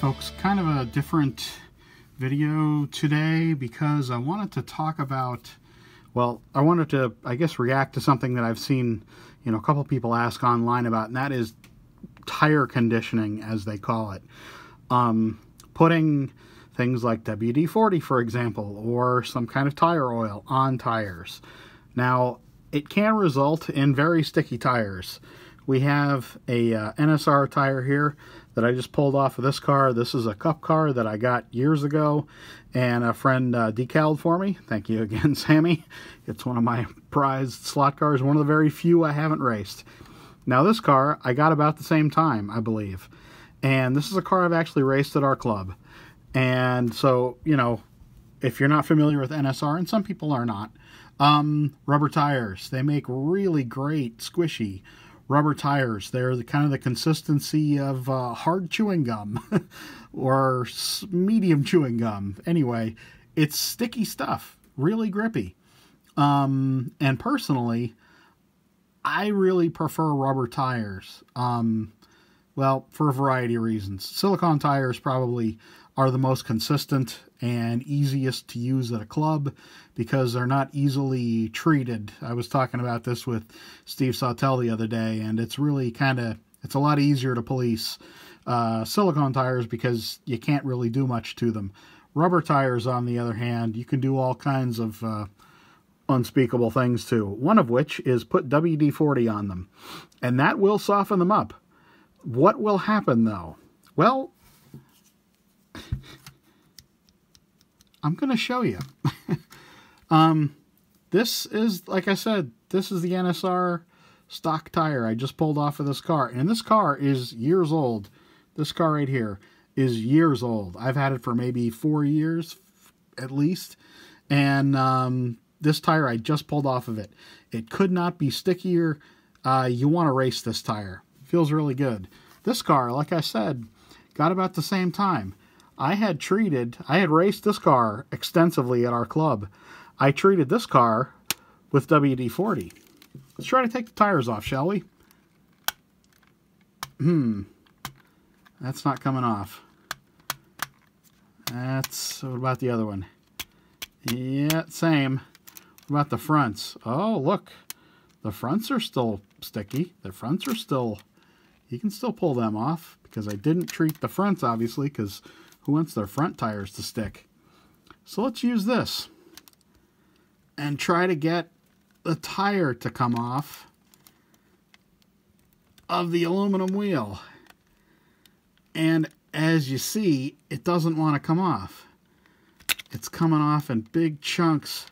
folks, kind of a different video today because I wanted to talk about, well, I wanted to, I guess, react to something that I've seen, a couple people ask online about, and that is tire conditioning, as they call it. Putting things like WD-40, for example, or some kind of tire oil on tires. Now, it can result in very sticky tires. We have a NSR tire here that I just pulled off of this car. This is a Cup car that I got years ago, and a friend decaled for me. Thank you again, Sammy. It's one of my prized slot cars, one of the very few I haven't raced. Now this car I got about the same time, I believe. And this is a car I've actually raced at our club. And so, if you're not familiar with NSR, and some people are not, rubber tires, they make really great, squishy rubber tires. They're kind of the consistency of hard chewing gum or medium chewing gum. Anyway, it's sticky stuff, really grippy. And personally, I really prefer rubber tires. Well, for a variety of reasons. Silicone tires probably are the most consistent and easiest to use at a club because they're not easily treated. I was talking about this with Steve Sautel the other day, and it's really it's a lot easier to police silicone tires because you can't really do much to them. Rubber tires, on the other hand, you can do all kinds of unspeakable things to. One of which is put WD-40 on them, and that will soften them up. What will happen, though? Well, I'm going to show you. This is, like I said, this is the NSR stock tire I just pulled off of this car. And this car is years old. This car right here is years old. I've had it for maybe 4 years, at least. And this tire I just pulled off of it. It could not be stickier. You want to race this tire. Feels really good. This car, like I said, got about the same time. I had raced this car extensively at our club. I treated this car with WD-40. Let's try to take the tires off, shall we? That's not coming off. What about the other one? Yeah, same. What about the fronts? Oh, look. The fronts are still sticky. The fronts are still... You can still pull them off because I didn't treat the fronts, obviously, because who wants their front tires to stick? So let's use this and try to get the tire to come off of the aluminum wheel. And as you see, it doesn't want to come off. It's coming off in big chunks.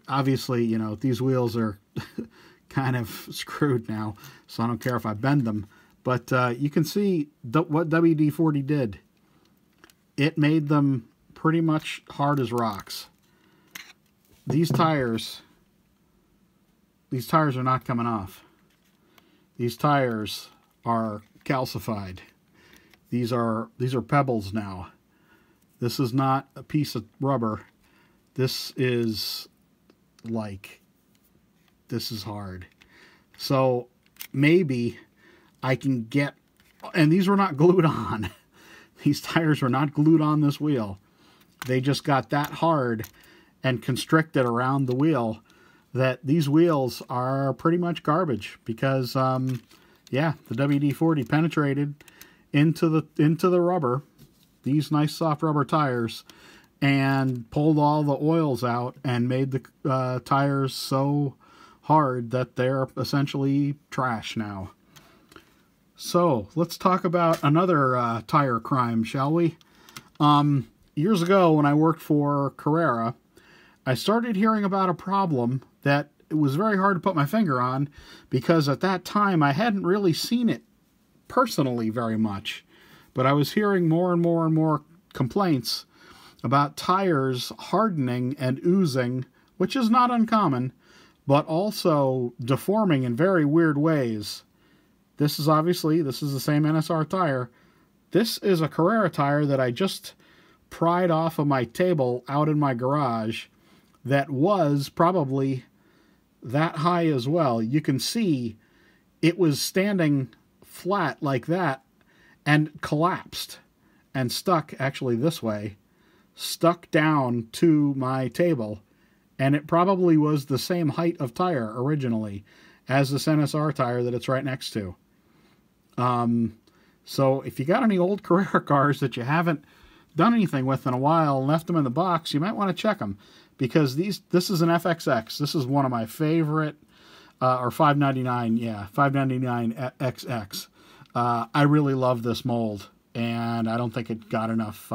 Obviously, these wheels are kind of screwed now, so I don't care if I bend them. But you can see what WD-40 did. It made them pretty much hard as rocks. These tires are not coming off. These tires are calcified. These are pebbles now. This is not a piece of rubber. This is hard. So maybe I can get, and these were not glued on. These tires were not glued on this wheel. They just got that hard and constricted around the wheel that these wheels are pretty much garbage because, yeah, the WD-40 penetrated into the rubber, these nice soft rubber tires, and pulled all the oils out and made the tires so hard that they're essentially trash now. So let's talk about another tire crime, shall we? Years ago when I worked for Carrera, I started hearing about a problem that it was very hard to put my finger on because at that time I hadn't really seen it personally very much. But I was hearing more and more and more complaints about tires hardening and oozing, which is not uncommon, but also deforming in very weird ways. This is the same NSR tire. This is a Carrera tire that I just pried off of my table out in my garage that was probably that high as well. You can see it was standing flat like that, and collapsed and stuck actually this way, stuck down to my table, and it probably was the same height of tire originally as this NSR tire that it's right next to. So if you got any old Carrera cars that you haven't done anything with in a while and left them in the box, you might want to check them, because this is an FXX. This is one of my favorite, or 599, yeah, 599 XX. I really love this mold, and I don't think it got enough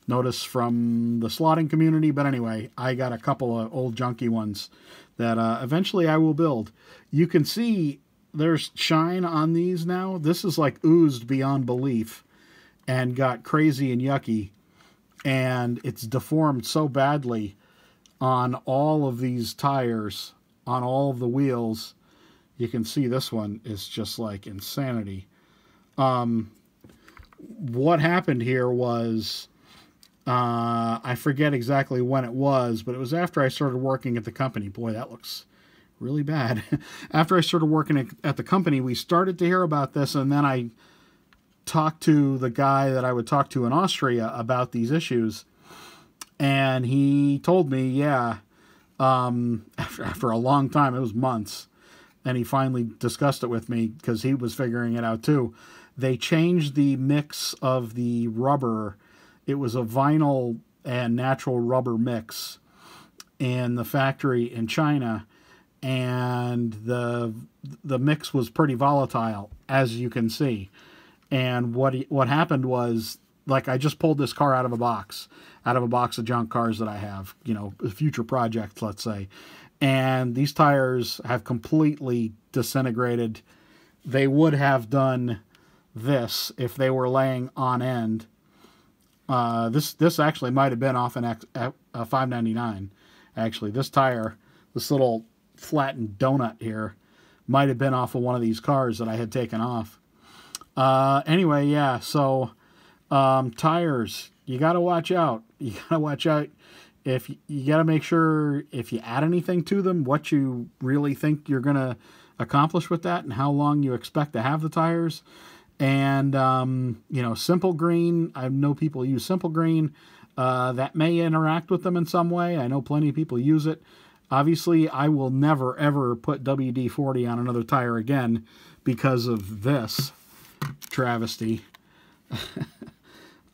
notice from the slotting community. But anyway, I got a couple of old junky ones that eventually I will build. You can see there's shine on these now. This is like oozed beyond belief and got crazy and yucky, and it's deformed so badly on all of these tires, on all of the wheels. You can see this one is just like insanity. What happened here was, I forget exactly when it was, but it was after I started working at the company. Boy, that looks really bad. After I started working at the company, we started to hear about this, and then I talked to the guy that I would talk to in Austria about these issues, and he told me, yeah, after a long time, it was months, and he finally discussed it with me because he was figuring it out too. They changed the mix of the rubber. It was a vinyl and natural rubber mix in the factory in China, and the mix was pretty volatile, as you can see. And what happened was, like, I just pulled this car out of a box of junk cars that I have, you know, future projects, let's say. And these tires have completely disintegrated. They would have done this if they were laying on end. This actually might have been off a 599. Actually, this tire, this little flattened donut here, might have been off of one of these cars that I had taken off. Anyway, yeah, so tires, you got to watch out. You got to watch out. If you got to make sure if you add anything to them, what you really think you're going to accomplish with that and how long you expect to have the tires. And, you know, Simple Green, I know people use Simple Green. That may interact with them in some way. I know plenty of people use it. Obviously, I will never, ever put WD-40 on another tire again because of this travesty.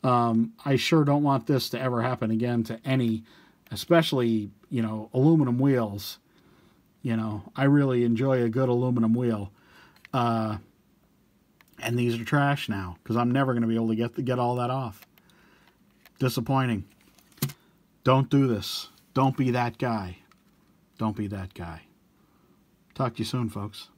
I sure don't want this to ever happen again to any, especially, you know, aluminum wheels. You know, I really enjoy a good aluminum wheel. And these are trash now because I'm never going to be able to get all that off. Disappointing. Don't do this. Don't be that guy. Don't be that guy. Talk to you soon, folks.